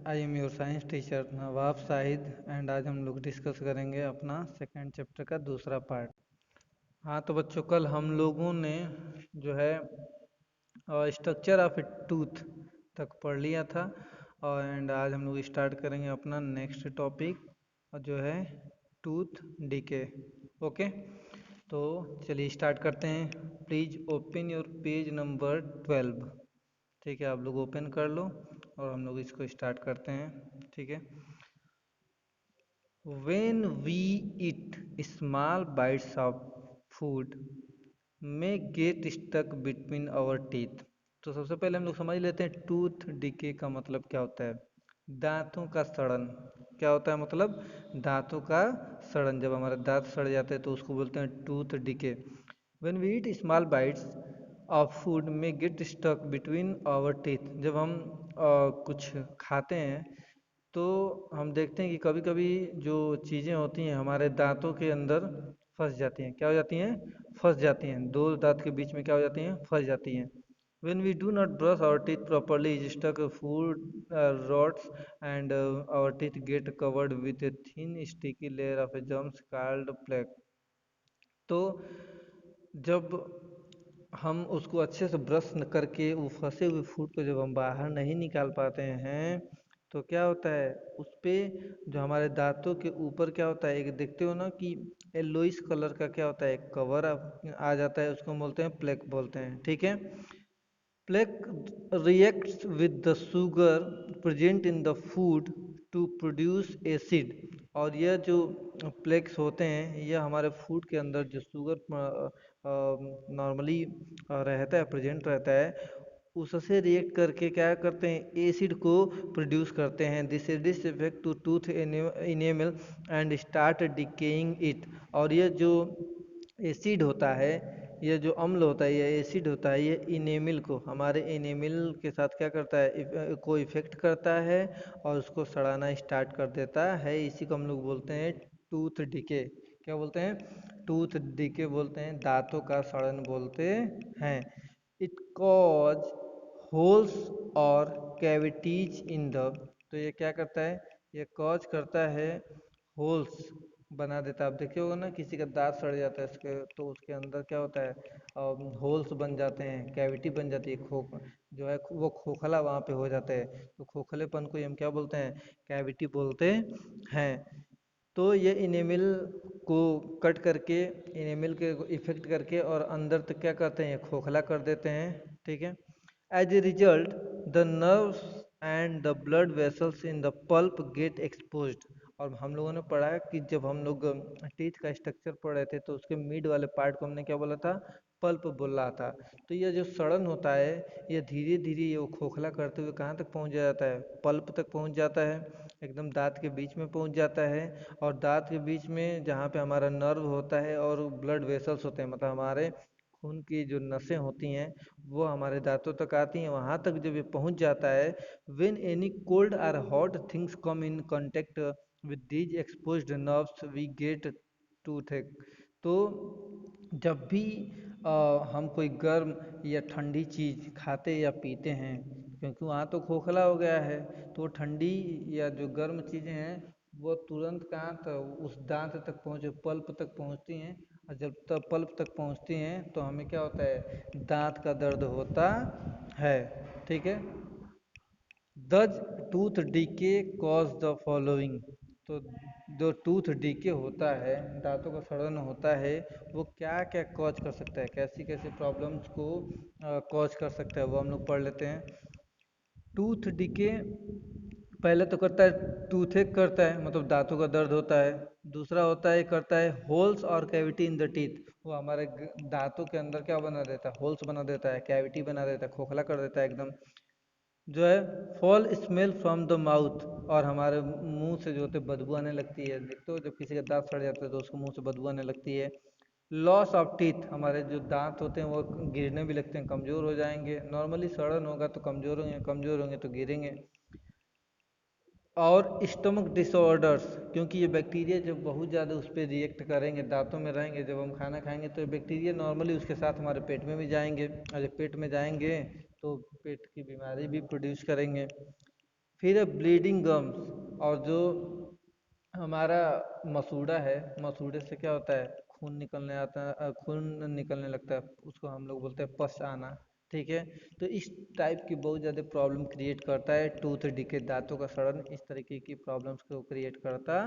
I am your science teacher Nawab Shahid and आज हम लोग डिस्कस करेंगे अपना सेकंड चैप्टर का दूसरा पार्ट। हाँ तो बच्चों, कल हम लोगों ने जो है स्ट्रक्चर ऑफ ए टूथ तक पढ़ लिया था और एंड आज हम लोग स्टार्ट करेंगे अपना नेक्स्ट टॉपिक जो है टूथ डीके। ओके, तो चलिए स्टार्ट करते हैं। Please open your page number 12। ठीक है, आप लोग ओपन कर लो और हम लोग इसको स्टार्ट करते हैं। ठीक है। When we eat small bites of food may get stuck between our teeth। तो सबसे पहले हम लोग समझ लेते हैं टूथ डिके का मतलब क्या होता है। दांतों का सड़न। क्या होता है मतलब? दांतों का सड़न। जब हमारे दांत सड़ जाते हैं तो उसको बोलते हैं tooth decay. When we eat small bites of food may get stuck between our teeth। जब हम कुछ खाते हैं तो हम देखते हैं कि कभी कभी जो चीज़ें होती हैं हमारे दांतों के अंदर फंस जाती हैं। क्या हो जाती हैं? फंस जाती हैं। दो दांत के बीच में क्या हो जाती हैं? फंस जाती हैं। When we do not brush our teeth properly, it stuck food rots and our teeth get covered with a thin sticky layer of a germs called plaque। तो जब हम उसको अच्छे से ब्रश न करके वो फंसे हुए फूड को जब हम बाहर नहीं निकाल पाते हैं तो क्या होता है उस पे जो हमारे दांतों के ऊपर क्या होता है, एक देखते हो ना कि येलोइश कलर का क्या होता है, एक कवर आ जाता है, उसको हम बोलते हैं प्लेक बोलते हैं। ठीक है। Plaque reacts with the sugar present in the food to produce acid। और यह जो प्लेक्स होते हैं यह हमारे फूड के अंदर जो शुगर नॉर्मली रहता है, प्रेजेंट रहता है, उससे रिएक्ट करके क्या करते हैं, एसिड को प्रोड्यूस करते हैं। This this effect to tooth enamel and start decaying it. और यह जो एसिड होता है, ये जो अम्ल होता है, ये एसिड होता है, ये इनेमिल को, हमारे इनेमिल के साथ क्या करता है, को इफेक्ट करता है और उसको सड़ाना स्टार्ट कर देता है। इसी को हम लोग बोलते हैं टूथ डिके। क्या बोलते हैं? टूथ डिके बोलते हैं, दांतों का सड़न बोलते हैं। इट कॉज होल्स और कैविटीज इन द। तो ये क्या करता है, ये कॉज करता है, होल्स बना देता है। आप देखे होगा ना, किसी का दांत सड़ जाता है इसके तो उसके अंदर क्या होता है, होल्स बन जाते हैं, कैविटी बन जाती है, जो है वो खोखला वहाँ पे हो जाता है। तो खोखलेपन को हम क्या बोलते हैं? कैविटी बोलते हैं। तो ये इनेमिल को कट करके, इनेमिल के इफेक्ट करके और अंदर तक क्या करते हैं, खोखला कर देते हैं। ठीक है। As a result the nerves and the blood vessels in the pulp get exposed. और हम लोगों ने पढ़ा कि जब हम लोग टीथ का स्ट्रक्चर पढ़ रहे थे तो उसके मिड वाले पार्ट को हमने क्या बोला था? पल्प बोल रहा था। तो ये जो सड़न होता है ये धीरे धीरे ये खोखला करते हुए कहाँ तक पहुँच जाता है? पल्प तक पहुँच जाता है, एकदम दांत के बीच में पहुँच जाता है। और दांत के बीच में जहाँ पे हमारा नर्व होता है और ब्लड वेसल्स होते हैं, मतलब हमारे खून की जो नसें होती हैं वो हमारे दांतों तक आती हैं। वहाँ तक जब ये पहुँच जाता है, when any cold or hot things come in contact with these exposed nerves we get toothache. तो जब भी हम कोई गर्म या ठंडी चीज़ खाते या पीते हैं, क्योंकि वहाँ तो खोखला हो गया है, तो ठंडी या जो गर्म चीज़ें हैं वो तुरंत कहाँ तक उस दांत तक पहुँचे, पल्प तक पहुँचती हैं। और जब तक पल्प तक पहुँचती हैं तो हमें क्या होता है, दांत का दर्द होता है। ठीक है। Does tooth decay cause the following. तो जो टूथ डीके होता है, दांतों का सड़न होता है, वो क्या क्या कॉज कर सकता है, कैसी कैसी प्रॉब्लम्स को कॉज कर सकता है, वो हम लोग पढ़ लेते हैं। टूथ डीके पहले तो करता है, टूथेक करता है, मतलब दांतों का दर्द होता है। दूसरा होता है, करता है होल्स और कैविटी इन द टीथ। वो हमारे दांतों के अंदर क्या बना देता है, होल्स बना देता है, कैविटी बना देता है, खोखला कर देता है एकदम। जो है fall smell from the mouth. और हमारे मुंह से जो होते बदबू आने लगती है। देखते हो जब किसी का दांत सड़ जाता है तो उसको मुंह से बदबू आने लगती है। लॉस ऑफ टीथ, हमारे जो दांत होते हैं वो गिरने भी लगते हैं, कमज़ोर हो जाएंगे। नॉर्मली सड़न होगा तो कमज़ोर होंगे, कमज़ोर होंगे तो गिरेंगे। और स्टमक डिसऑर्डर्स, क्योंकि ये बैक्टीरिया जब बहुत ज़्यादा उस पर रिएक्ट करेंगे, दांतों में रहेंगे, जब हम खाना खाएंगे तो बैक्टीरिया नॉर्मली उसके साथ हमारे पेट में भी जाएंगे, और जब पेट में जाएंगे तो पेट की बीमारी भी प्रोड्यूस करेंगे। फिर है ब्लीडिंग गम्स, और जो हमारा मसूड़ा है, मसूड़े से क्या होता है, खून निकलने आता है, खून निकलने लगता है, उसको हम लोग बोलते हैं पस आना। ठीक है। तो इस टाइप की बहुत ज़्यादा प्रॉब्लम क्रिएट करता है टूथ डिके, दांतों का सड़न, इस तरीके की प्रॉब्लम्स को क्रिएट करता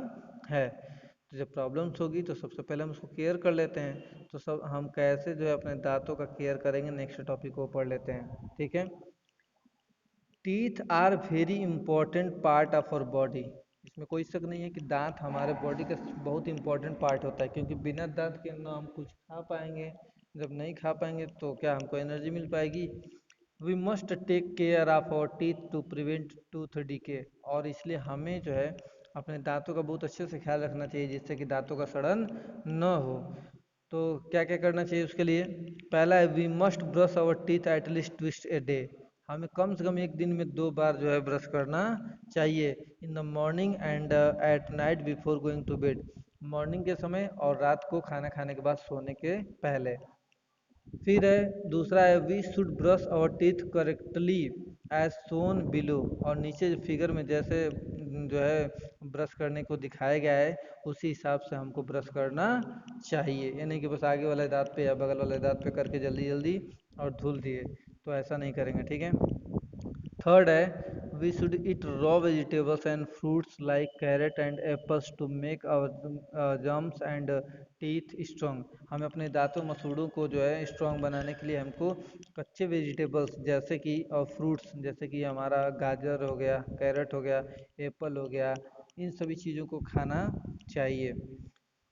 है। तो जब प्रॉब्लम्स होगी तो सबसे पहले हम उसको केयर कर लेते हैं। तो सब हम कैसे जो है अपने दांतों का केयर करेंगे, नेक्स्ट टॉपिक को पढ़ लेते हैं। ठीक है। Teeth are very important part of our body. इसमें कोई शक नहीं है कि दांत हमारे बॉडी का बहुत इंपॉर्टेंट पार्ट होता है, क्योंकि बिना दांत के ना हम कुछ खा पाएंगे, जब नहीं खा पाएंगे तो क्या हमको एनर्जी मिल पाएगी। We must take care of our teeth to prevent tooth decay, और इसलिए हमें जो है अपने दांतों का बहुत अच्छे से ख्याल रखना चाहिए, जिससे कि दांतों का सड़न न हो। तो क्या क्या करना चाहिए उसके लिए? पहला है, we must brush our teeth at least twice a day. हमें कम से कम एक दिन में 2 बार जो है ब्रश करना चाहिए, in the morning and at night before going to bed. Morning के समय और रात को खाना खाने के बाद सोने के पहले। फिर है दूसरा है, we should brush our teeth correctly as shown below, और नीचे फिगर में जैसे जो है ब्रश करने को दिखाया गया है, उसी हिसाब से हमको ब्रश करना चाहिए। ये नहीं कि बस आगे वाले दांत पे या बगल वाले दांत पे करके जल्दी जल्दी और धुल दिए, तो ऐसा नहीं करेंगे। ठीक है। थर्ड है, we should eat raw vegetables and fruits like carrot and apples to make our gums and teeth strong. हमें अपने दांतों मसूड़ों को जो है स्ट्रॉन्ग बनाने के लिए हमको कच्चे वेजिटेबल्स जैसे कि और फ्रूट्स जैसे कि हमारा गाजर हो गया, कैरेट हो गया, एप्पल हो गया, इन सभी चीज़ों को खाना चाहिए।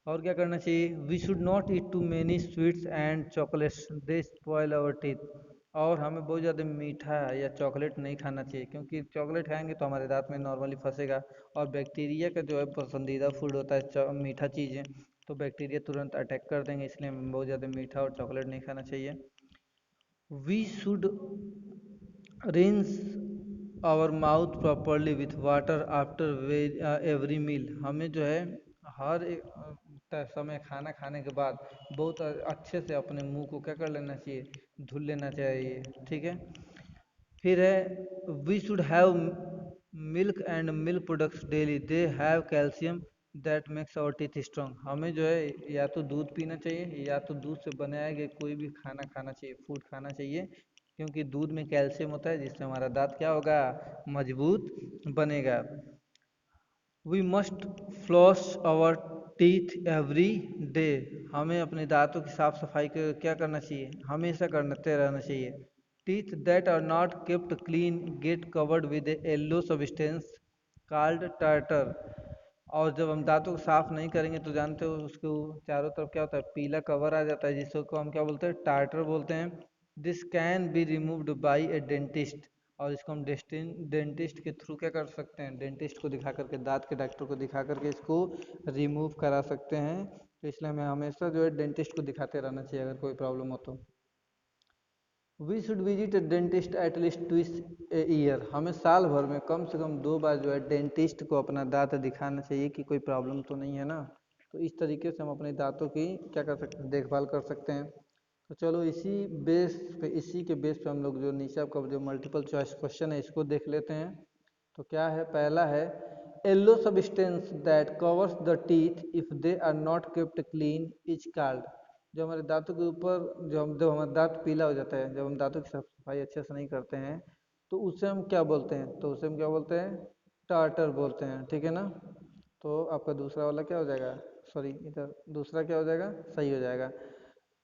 और क्या करना चाहिए? We should not eat too many sweets and chocolates, they spoil our teeth. और हमें बहुत ज़्यादा मीठा या चॉकलेट नहीं खाना चाहिए, क्योंकि चॉकलेट खाएंगे तो हमारे दांत में नॉर्मली फंसेगा, और बैक्टीरिया का जो है पसंदीदा फूड होता है मीठा चीज़ें, तो बैक्टीरिया तुरंत अटैक कर देंगे, इसलिए हमें बहुत ज़्यादा मीठा और चॉकलेट नहीं खाना चाहिए। We should rinse our mouth properly with water after every meal. हमें जो है हर समय खाना खाने के बाद बहुत अच्छे से अपने मुंह को क्या कर लेना चाहिए, धुल लेना चाहिए। ठीक है। फिर है, we should have milk and milk products daily, they have calcium that makes our teeth strong. हमें जो है या तो दूध पीना चाहिए या तो दूध से बनाया गया कोई भी खाना खाना चाहिए, फूड खाना चाहिए, क्योंकि दूध में कैल्शियम होता है, जिससे हमारा दांत क्या होगा, मजबूत बनेगा। We must floss our teeth every day. हमें अपने दांतों की साफ सफाई क्या करना चाहिए, हमेशा करते रहना चाहिए। Teeth that are not kept clean get covered with a yellow substance called tartar. और जब हम दांतों को साफ नहीं करेंगे तो जानते हो उसको चारों तरफ क्या होता है, पीला कवर आ जाता है, जिसको हम क्या बोलते हैं, टार्टर बोलते हैं। This can be removed by A dentist. और इसको हम डेंटिस्ट के थ्रू क्या कर सकते हैं, डेंटिस्ट को दिखा करके, दांत के डॉक्टर को दिखा करके इसको रिमूव करा सकते हैं। तो इसलिए हमें हमेशा जो है डेंटिस्ट को दिखाते रहना चाहिए अगर कोई प्रॉब्लम हो तो। We should visit a dentist at least twice a year. हमें साल भर में कम से कम 2 बार जो है डेंटिस्ट को अपना दांत दिखाना चाहिए कि कोई प्रॉब्लम तो नहीं है ना। तो इस तरीके से हम अपने दांतों की क्या कर सकते हैं, देखभाल कर सकते हैं। तो चलो इसी के बेस पे हम लोग जो नीचे आपका जो मल्टीपल चॉइस क्वेश्चन है इसको देख लेते हैं। तो क्या है, पहला है, yellow substance that covers the teeth if they are not kept clean is called. जो हमारे दांतों के ऊपर जब हमारा दांत पीला हो जाता है, जब हम दांतों की साफ सफाई अच्छे से नहीं करते हैं, तो उसे हम क्या बोलते हैं, तो उसे हम क्या बोलते हैं, टार्टर बोलते हैं। ठीक है ना। तो आपका दूसरा वाला क्या हो जाएगा, सॉरी इधर दूसरा क्या हो जाएगा, सही हो जाएगा।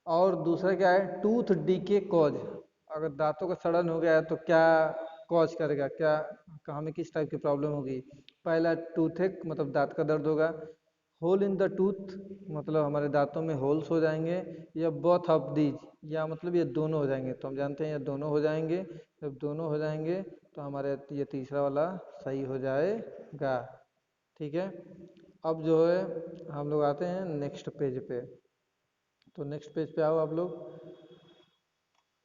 और दूसरा क्या है, टूथ डीके कॉज। अगर दांतों का सड़न हो गया है तो क्या कॉज करेगा, क्या हमें किस टाइप की प्रॉब्लम होगी। पहला टूथेक मतलब दांत का दर्द होगा, होल इन द टूथ मतलब हमारे दांतों में होल्स हो जाएंगे, या बोथ ऑफ दीज या मतलब ये दोनों हो जाएंगे। तो हम जानते हैं ये दोनों हो जाएंगे, जब दोनों हो जाएंगे तो हमारे ये तीसरा वाला सही हो जाएगा। ठीक है। अब जो है हम लोग आते हैं नेक्स्ट पेज पे। तो नेक्स्ट पेज पे आओ आप लोग।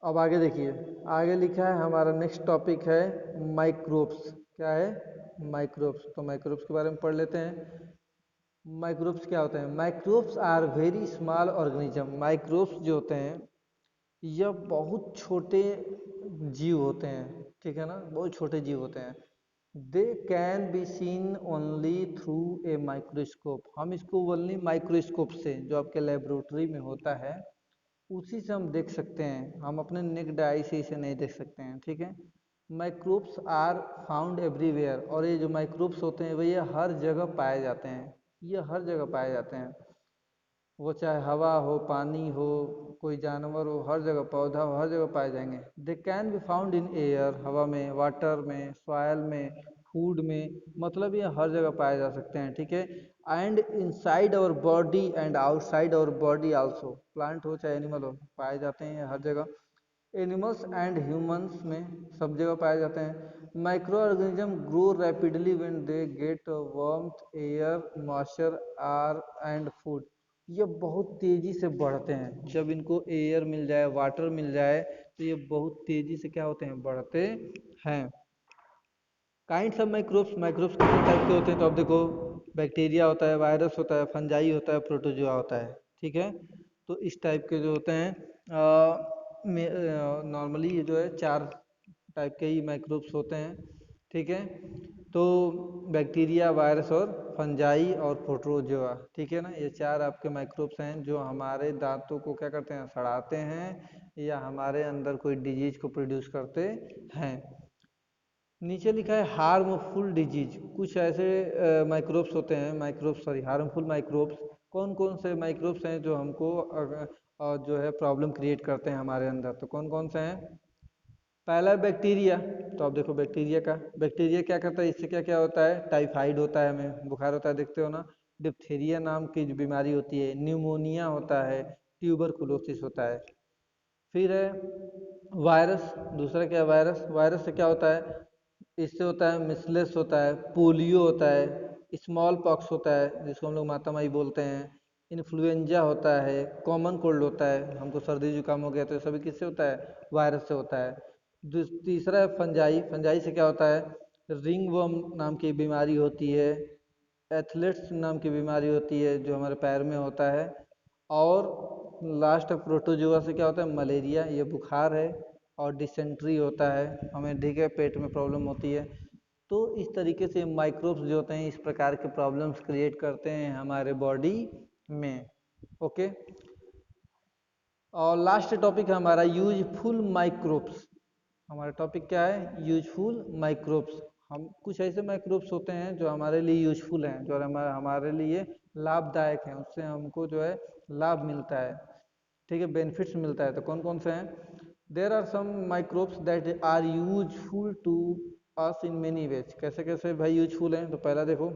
अब आगे देखिए, आगे लिखा है हमारा नेक्स्ट टॉपिक है माइक्रोब्स। क्या है, माइक्रोब्स। तो माइक्रोब्स के बारे में पढ़ लेते हैं। माइक्रोब्स क्या होते हैं? Microbes are very small organism. Microbes जो होते हैं यह बहुत छोटे जीव होते हैं। ठीक है ना, बहुत छोटे जीव होते हैं। They can be seen only through a microscope. हम इसको ओनली माइक्रोस्कोप से, जो आपके लेबोरेटरी में होता है, उसी से हम देख सकते हैं। हम अपने नेक्ड आई से इसे नहीं देख सकते हैं, ठीक है। माइक्रोब्स आर फाउंड एवरीवेयर, और ये जो माइक्रोब्स होते हैं भैया हर जगह पाए जाते हैं, ये हर जगह पाए जाते हैं। वो चाहे हवा हो, पानी हो, कोई जानवर हो, हर जगह, पौधा हो, हर जगह पाए जाएंगे। They can be found in air, हवा में, वाटर में, सॉयल में, फूड में, मतलब ये हर जगह पाए जा सकते हैं, ठीक है। And inside our body and outside our body also, plant हो चाहे एनिमल हो, पाए जाते हैं हर जगह। एनिमल्स एंड ह्यूमंस में सब जगह पाए जाते हैं। Micro organism grow rapidly when they get warmth, air, moisture are and food. ये बहुत तेजी से बढ़ते हैं, जब इनको एयर मिल जाए, वाटर मिल जाए, तो ये बहुत तेजी से क्या होते हैं, बढ़ते हैं। काइंड्स ऑफ माइक्रोब्स, माइक्रोब्स कितने टाइप के होते हैं, तो आप देखो, बैक्टीरिया होता है, वायरस होता है, फंजाई होता है, प्रोटोजोआ होता है, ठीक है। तो इस टाइप के जो होते हैं, नॉर्मली ये जो है चार टाइप के ही माइक्रोब्स होते हैं, ठीक है। तो बैक्टीरिया, वायरस और फंजाई और प्रोटोजोआ, ठीक है ना, ये चार आपके माइक्रोब्स हैं जो हमारे दांतों को क्या करते हैं, सड़ाते हैं, या हमारे अंदर कोई डिजीज को प्रोड्यूस करते हैं। नीचे लिखा है हार्मफुल डिजीज। कुछ ऐसे माइक्रोब्स होते हैं, माइक्रोब्स सॉरी हार्मफुल माइक्रोब्स। कौन कौन से माइक्रोब्स हैं जो हमको जो है प्रॉब्लम क्रिएट करते हैं हमारे अंदर, तो कौन कौन से हैं। पहला बैक्टीरिया। तो आप देखो बैक्टीरिया का, बैक्टीरिया क्या करता है, इससे क्या क्या होता है, टाइफाइड होता है, हमें बुखार होता है, देखते हो ना। डिप्थीरिया नाम की जो बीमारी होती है, न्यूमोनिया होता है, ट्यूबरकुलोसिस होता है। फिर है वायरस। दूसरा क्या है, वायरस। वायरस से क्या होता है, इससे होता है मिसलेस होता है, पोलियो होता है, स्मॉल पॉक्स होता है जिसको हम लोग मातामाई बोलते हैं, इन्फ्लुएंजा होता है, कॉमन कोल्ड होता है, हमको सर्दी जुकाम हो गया तो ये सभी किससे होता है, वायरस से होता है। तीसरा है फंजाई। फंजाई से क्या होता है, रिंग वर्म नाम की बीमारी होती है, एथलेट्स नाम की बीमारी होती है जो हमारे पैर में होता है। और लास्ट प्रोटोजोआ से क्या होता है, मलेरिया, ये बुखार है। और डिसेंट्री होता है, हमें ठीक है पेट में प्रॉब्लम होती है। तो इस तरीके से माइक्रोब्स जो होते हैं इस प्रकार के प्रॉब्लम्स क्रिएट करते हैं हमारे बॉडी में, ओके। और लास्ट टॉपिक है हमारा यूजफुल माइक्रोब्स। हमारा टॉपिक क्या है, यूजफुल माइक्रोब्स। हम कुछ ऐसे माइक्रोब्स होते हैं जो हमारे लिए यूजफुल हैं, जो हमारे लिए लाभदायक हैं, उससे हमको जो है लाभ मिलता है, ठीक है, बेनिफिट्स मिलता है। तो कौन कौन से हैं, there are some microbes that are useful to us in many ways. कैसे कैसे भाई यूजफुल हैं, तो पहला देखो,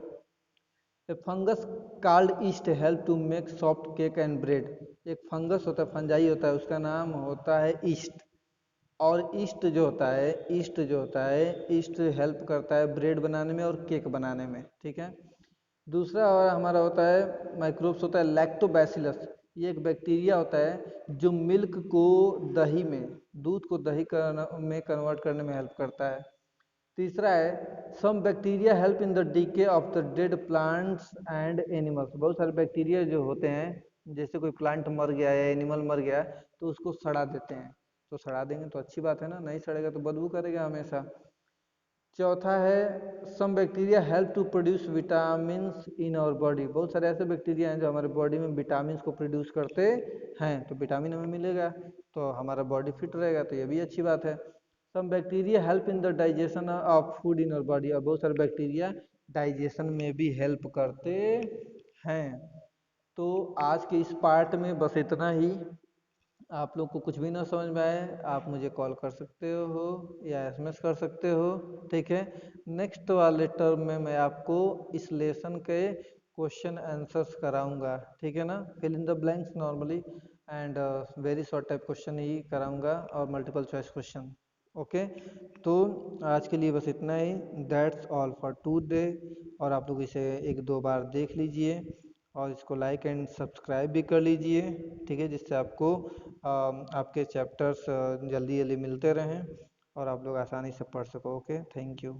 a fungus called yeast help to make soft cake and bread. एक फंगस होता है, फंजाई होता है, उसका नाम होता है ईस्ट। और ईस्ट जो होता है, ईस्ट जो होता है, ईस्ट हेल्प करता है ब्रेड बनाने में और केक बनाने में, ठीक है। दूसरा और हमारा होता है माइक्रोब्स होता है लैक्टोबैसिलस। ये एक बैक्टीरिया होता है जो मिल्क को दही में, दूध को दही में कन्वर्ट करने में हेल्प करता है। तीसरा है some bacteria help in the decay of the dead plants and animals. बहुत सारे बैक्टीरिया जो होते हैं, जैसे कोई प्लांट मर गया है, एनिमल मर गया है, तो उसको सड़ा देते हैं। तो सड़ा देंगे तो अच्छी बात है ना, नहीं सड़ेगा तो बदबू करेगा हमेशा। चौथा है some bacteria help to produce vitamin in our body. बहुत सारे ऐसे बैक्टीरिया हैं जो हमारे बॉडी में विटामिन को प्रोड्यूस करते हैं, तो विटामिन हमें मिलेगा तो हमारा बॉडी फिट रहेगा, तो ये भी अच्छी बात है। Some bacteria help in the digestion of food in our body. और बहुत सारे बैक्टीरिया डाइजेशन में भी हेल्प करते हैं। तो आज के इस पार्ट में बस इतना ही। आप लोग को कुछ भी ना समझ में आए, आप मुझे कॉल कर सकते हो या एसएमएस कर सकते हो, ठीक है। नेक्स्ट वाले टर्म में मैं आपको इस लेसन के क्वेश्चन आंसर्स कराऊंगा, ठीक है ना, fill in the blanks normally and very short type question ही कराऊंगा और मल्टीपल चॉइस क्वेश्चन, ओके। तो आज के लिए बस इतना ही, दैट्स ऑल फॉर टुडे। और आप लोग इसे एक दो बार देख लीजिए और इसको लाइक एंड सब्सक्राइब भी कर लीजिए, ठीक है, जिससे आपको आपके चैप्टर्स जल्दी जल्दी मिलते रहें और आप लोग आसानी से पढ़ सको, ओके, थैंक यू।